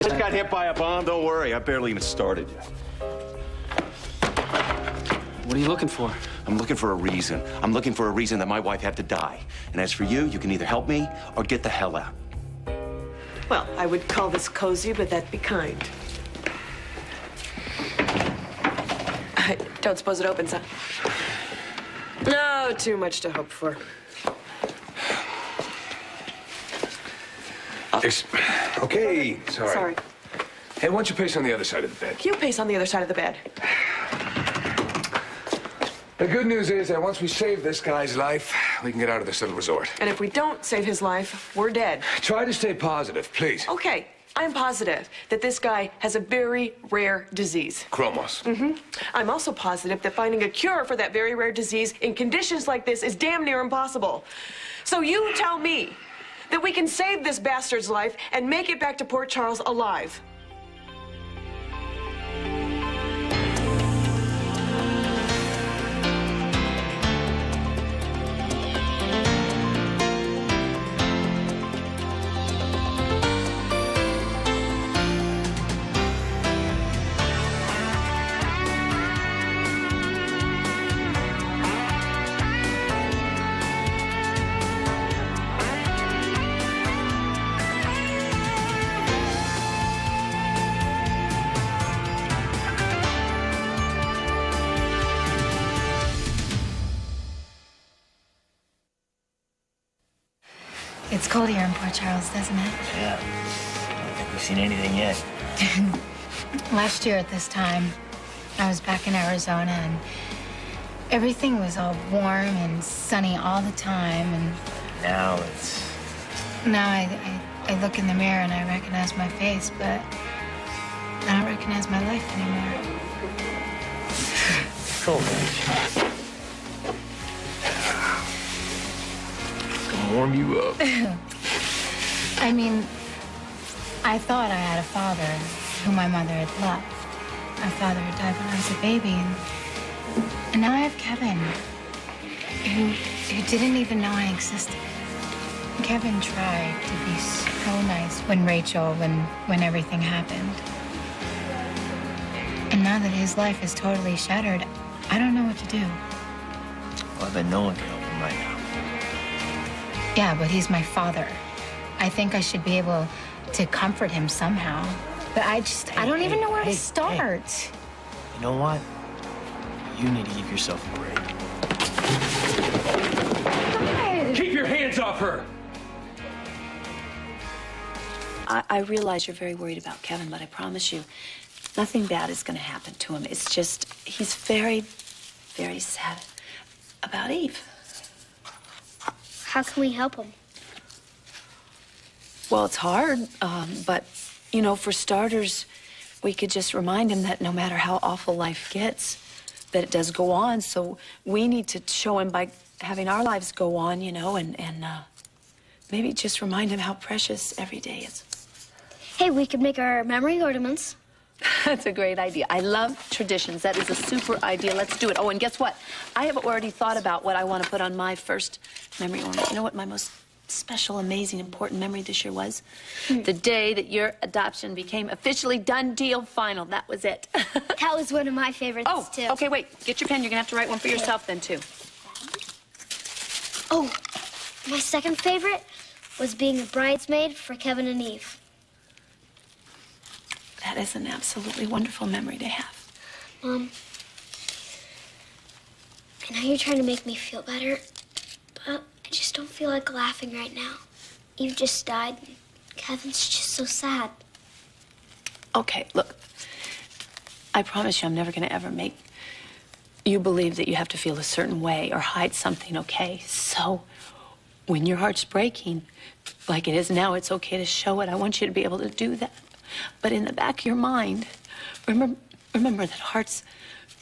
Just got hit by a bomb. Don't worry, I barely even started yet. What are you looking for? I'm looking for a reason. I'm looking for a reason that my wife had to die. And as for you, you can either help me or get the hell out. Well, I would call this cozy, but that'd be kind. I don't suppose it opens, huh? No, too much to hope for. Okay, sorry. Sorry. Hey, why don't you pace on the other side of the bed? You pace on the other side of the bed. The good news is that once we save this guy's life, we can get out of this little resort. And if we don't save his life, we're dead. Try to stay positive, please. Okay, I'm positive that this guy has a very rare disease. Chromos. I'm also positive that finding a cure for that very rare disease in conditions like this is damn near impossible. So you tell me that we can save this bastard's life and make it back to Port Charles alive. It's cold here in Port Charles, doesn't it? Yeah. I don't think we've seen anything yet. Last year at this time, I was back in Arizona, and everything was all warm and sunny all the time, and Now it's... now I look in the mirror and I recognize my face, but I don't recognize my life anymore. cold, man. Gonna warm you up. I mean, I thought I had a father who my mother had loved. My father had died when I was a baby, and now I have Kevin, who didn't even know I existed. Kevin tried to be so nice when everything happened. And now that his life is totally shattered, I don't know what to do. Well, I bet no one can help him right now. Yeah, but he's my father. I think I should be able to comfort him somehow. But I don't even know where to start. You know what? You need to give yourself a break. God. Keep your hands off her! I realize you're very worried about Kevin, but I promise you, nothing bad is going to happen to him. It's just, he's very, very sad about Eve. How can we help him? Well, it's hard, but, you know, for starters, we could just remind him that no matter how awful life gets, that it does go on. So we need to show him by having our lives go on, you know, and maybe just remind him how precious every day is. Hey, we could make our memory ornaments. That's a great idea. I love traditions. That is a super idea. Let's do it. Oh, and guess what? I have already thought about what I want to put on my first memory ornament. You know what my most special, amazing, important memory this year was? The day that your adoption became officially done deal final. That was it. That was one of my favorites, too. Okay, wait. Get your pen. You're going to have to write one for yourself then, too. Oh, my second favorite was being a bridesmaid for Kevin and Eve. That is an absolutely wonderful memory to have. Mom, I know you're trying to make me feel better, but I just don't feel like laughing right now. Eve just died, and Kevin's just so sad. Okay, look. I promise you I'm never going to ever make you believe that you have to feel a certain way or hide something, okay? So when your heart's breaking, like it is now, it's okay to show it. I want you to be able to do that. But in the back of your mind, remember that hearts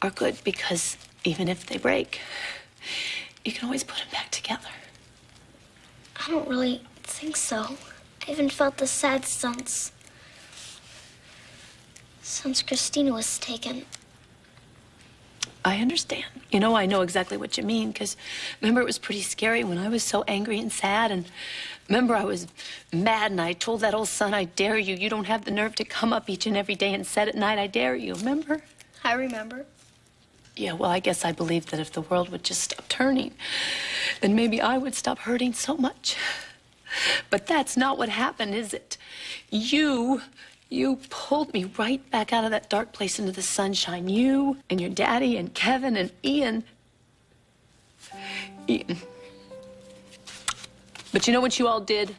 are good because even if they break, you can always put them back together. I don't really think so. I haven't felt this sad since Christina was taken. I understand. You know, I know exactly what you mean, because remember, it was pretty scary when I was so angry and sad, and Remember, I was mad and I told that old son, I dare you. You don't have the nerve to come up each and every day and said at night, I dare you. Remember? I remember. Yeah, well, I guess I believed that if the world would just stop turning, then maybe I would stop hurting so much. But that's not what happened, is it? You pulled me right back out of that dark place into the sunshine. You and your daddy and Kevin and Ian. But you know what you all did?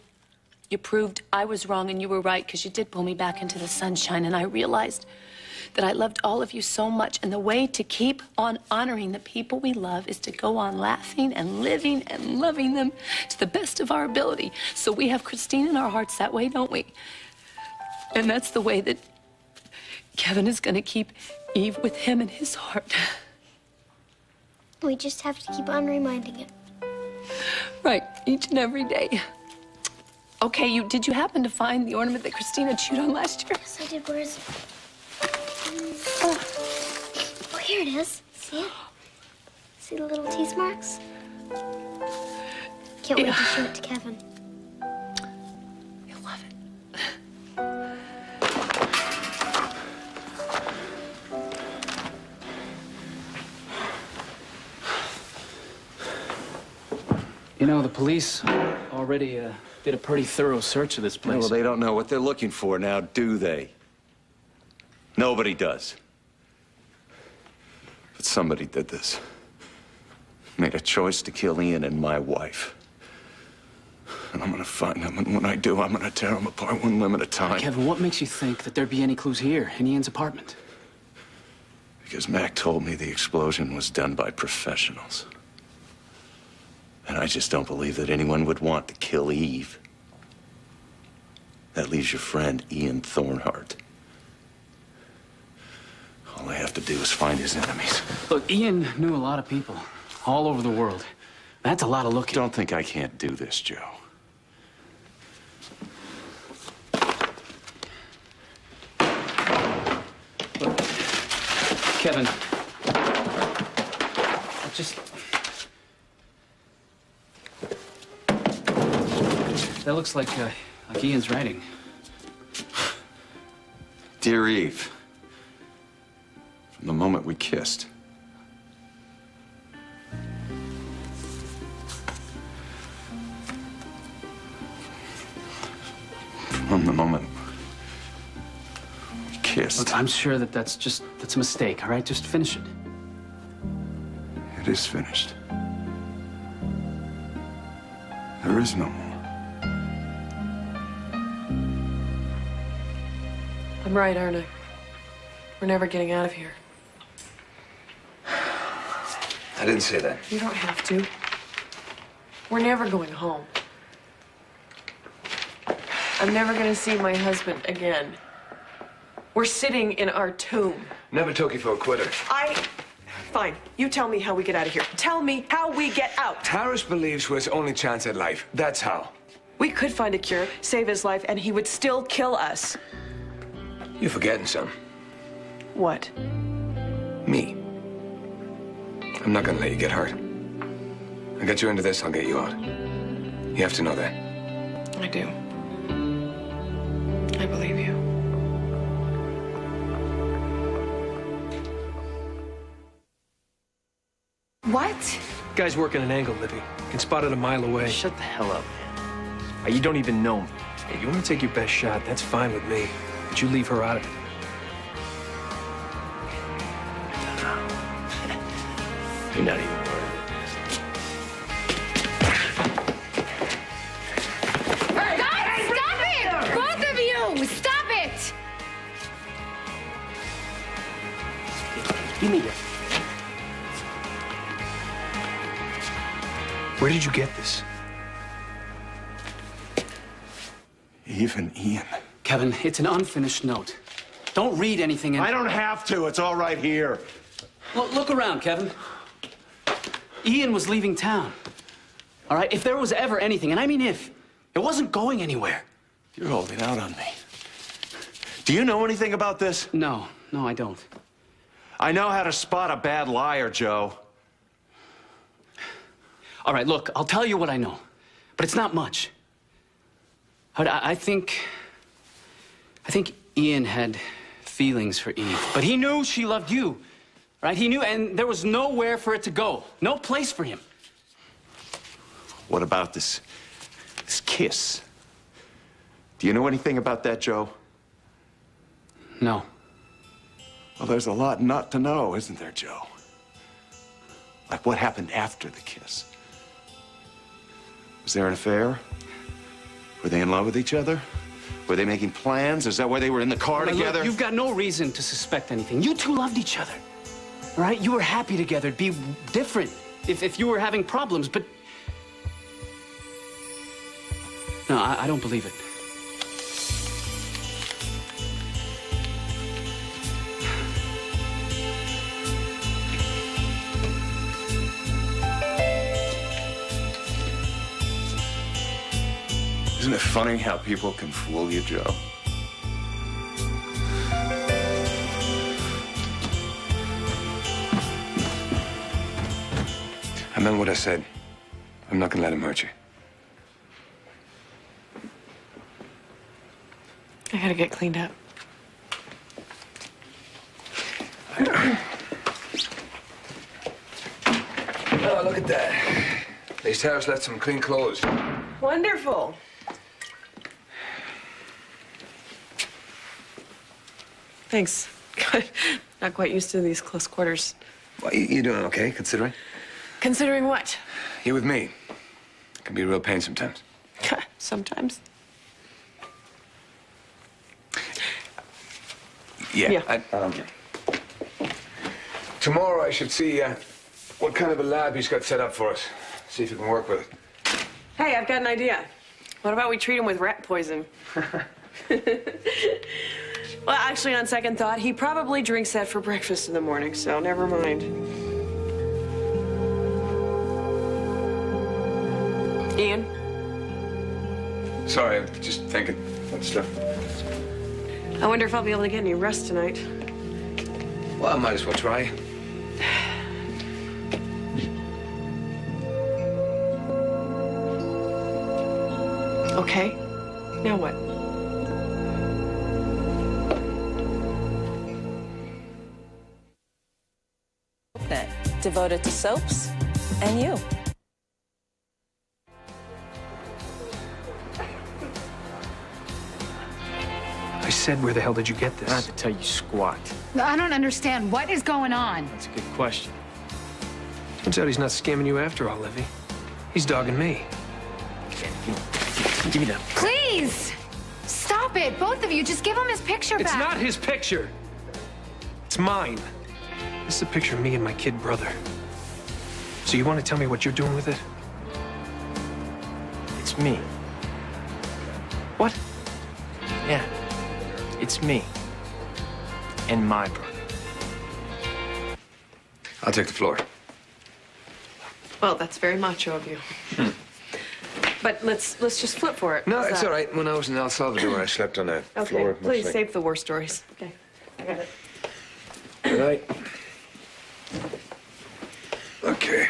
You proved I was wrong and you were right, because you did pull me back into the sunshine, and I realized that I loved all of you so much, and the way to keep on honoring the people we love is to go on laughing and living and loving them to the best of our ability. So we have Christine in our hearts that way, don't we? And that's the way that Kevin is going to keep Eve with him in his heart. We just have to keep on reminding him. Right, each and every day. Okay, did you happen to find the ornament that Christina chewed on last year? Yes, I did. Where is it? Oh, here it is. See it? See the little teeth marks? Can't wait to show it to Kevin. You'll love it. You know, the police already did a pretty thorough search of this place. Well, they don't know what they're looking for now, do they? Nobody does. But somebody did this. Made a choice to kill Ian and my wife. And I'm gonna find them, and when I do, I'm gonna tear them apart one limb at a time. Kevin, what makes you think that there'd be any clues here in Ian's apartment? Because Mac told me the explosion was done by professionals. And I just don't believe that anyone would want to kill Eve. That leaves your friend Ian Thornhart. All I have to do is find his enemies. Look, Ian knew a lot of people all over the world. That's a lot of looking. Don't think I can't do this, Joe. Look, Kevin, that looks like Ian's writing. Dear Eve, from the moment we kissed, from the moment we kissed. Look, I'm sure that's a mistake, all right? Just finish it. It is finished. There is no more. I'm right, aren't I? We're never getting out of here. I didn't say that. You don't have to. We're never going home. I'm never gonna see my husband again. We're sitting in our tomb. Never took you for a quitter. Fine. You tell me how we get out of here. Tell me how we get out. Harris believes we're his only chance at life. That's how. We could find a cure, save his life, and he would still kill us. You're forgetting some. What? Me. I'm not gonna let you get hurt. I get you into this, I'll get you out. You have to know that. I do. I believe you. What? Guy's working an angle, Libby. Can spot it a mile away. Shut the hell up, man. You don't even know me. Hey, you want to take your best shot, that's fine with me. But you leave her out of it. You're not even part of it. Guys, stop it! Both of you! Stop it! Give me that. Where did you get this? Even Ian. Kevin, it's an unfinished note. Don't read anything in it. I don't have to. It's all right here. Look around, Kevin. Ian was leaving town. All right? If there was ever anything, and I mean if, it wasn't going anywhere. You're holding out on me. Do you know anything about this? No, I don't. I know how to spot a bad liar, Joe. All right, look, I'll tell you what I know, but it's not much. But I think Ian had feelings for Eve, but he knew she loved you, right? He knew, and there was nowhere for it to go, no place for him. What about this kiss? Do you know anything about that, Joe? No. Well, there's a lot not to know, isn't there, Joe? Like what happened after the kiss? Was there an affair? Were they in love with each other? Were they making plans? Is that why they were in the car Look, together? you've got no reason to suspect anything. You two loved each other, right? You were happy together. It'd be different if you were having problems, but... No, I don't believe it. Isn't it funny how people can fool you, Joe? I meant what I said. I'm not gonna let him hurt you. I gotta get cleaned up. Oh, look at that. These Harris left some clean clothes. Wonderful. Thanks. Not quite used to these close quarters. Well, you're doing okay, considering. Considering what? You're with me. It can be a real pain sometimes. Sometimes. Yeah. Tomorrow I should see what kind of a lab he's got set up for us. See if he can work with it. Hey, I've got an idea. What about we treat him with rat poison? Well, actually, on second thought, he probably drinks that for breakfast in the morning, so never mind. Ian? Sorry, I'm just thinking. What stuff? I wonder if I'll be able to get any rest tonight. Well, I might as well try. Okay. Now what? Devoted to soaps and you. I said, where the hell did you get I don't have this? to tell you squat. I don't understand. What is going on? That's a good question. Turns out he's not scamming you after all, Livy. He's dogging me. Give me that. Please! Stop it, both of you. Just give him his picture It's back. not his picture. It's mine. This is a picture of me and my kid brother. So you want to tell me what you're doing with it? It's me. What? Yeah. It's me. And my brother. I'll take the floor. Well, that's very macho of you. But let's just flip for it. No, How's it's that? all right. When I was in El Salvador, I slept on that Okay, floor. please mostly. save the war stories. Okay, I got it. Good night. Okay.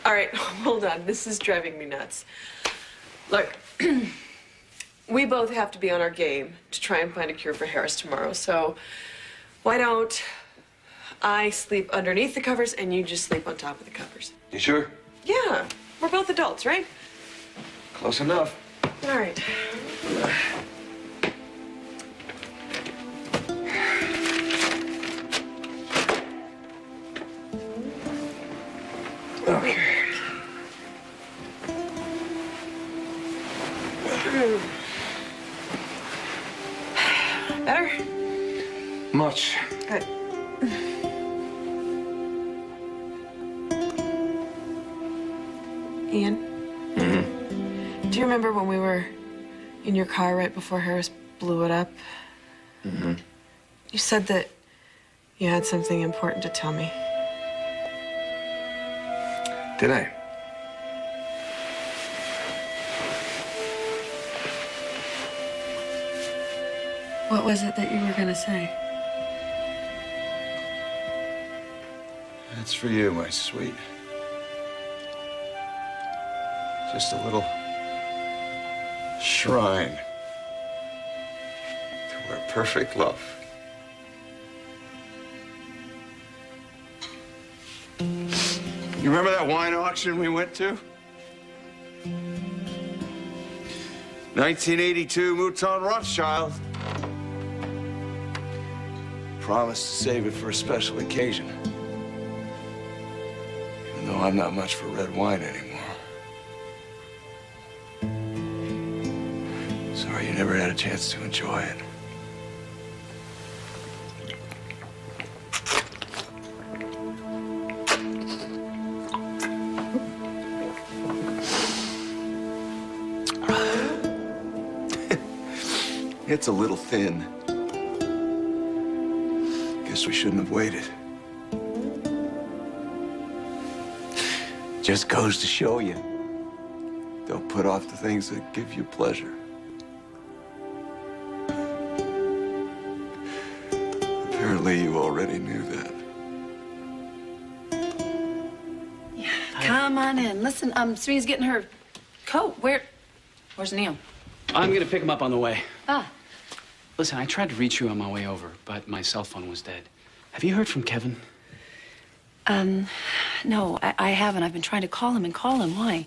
All right, hold on. This is driving me nuts. Look, we both have to be on our game to try and find a cure for Harris tomorrow. So why don't I sleep underneath the covers and you just sleep on top of the covers? You sure? Yeah, we're both adults, right? Close enough. All right. Okay. Better? Much. Good. Ian? Mm-hmm. Do you remember when we were in your car right before Harris blew it up? Mm-hmm. You said that you had something important to tell me. Did I? What was it that you were gonna say? That's for you, my sweet. Just a little shrine to our perfect love. You remember that wine auction we went to? 1982 Mouton Rothschild. Promised to save it for a special occasion. Even though I'm not much for red wine anymore. Sorry you never had a chance to enjoy it. It's a little thin. Guess we shouldn't have waited. Just goes to show you. Don't put off the things that give you pleasure. Apparently you already knew that. Come on in. Listen, Sree's getting her coat. Where's Neil? I'm gonna pick him up on the way. Ah. Listen, I tried to reach you on my way over, but my cell phone was dead. Have you heard from Kevin? No, I haven't. I've been trying to call him and call him. Why?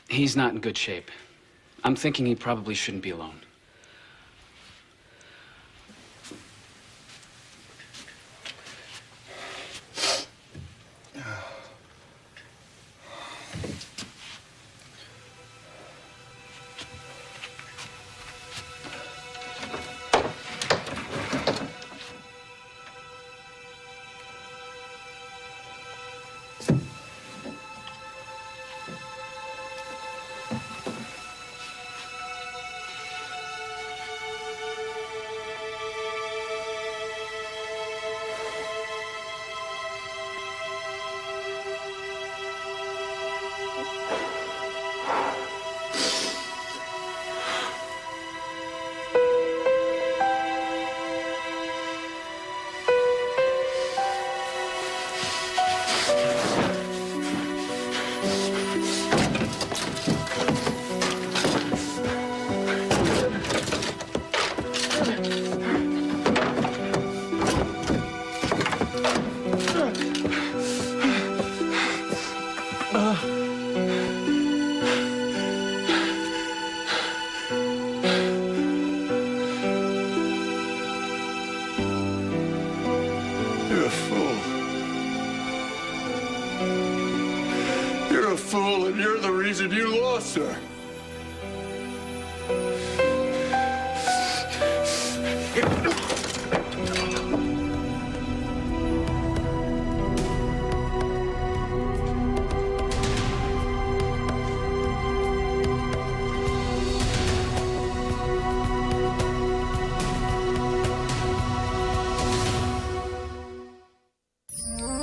He's not in good shape. I'm thinking he probably shouldn't be alone. You're a fool. You're a fool, and you're the reason you lost her.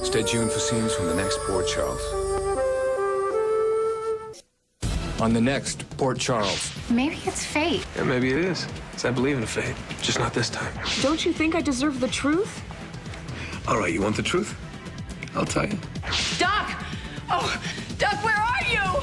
Stay tuned for scenes from the next Port Charles. On the next Port Charles. Maybe it's fate. Yeah, maybe it is. 'Cause I believe in fate. Just not this time. Don't you think I deserve the truth? All right, you want the truth? I'll tell you. Doc! Oh, Doc, where are you?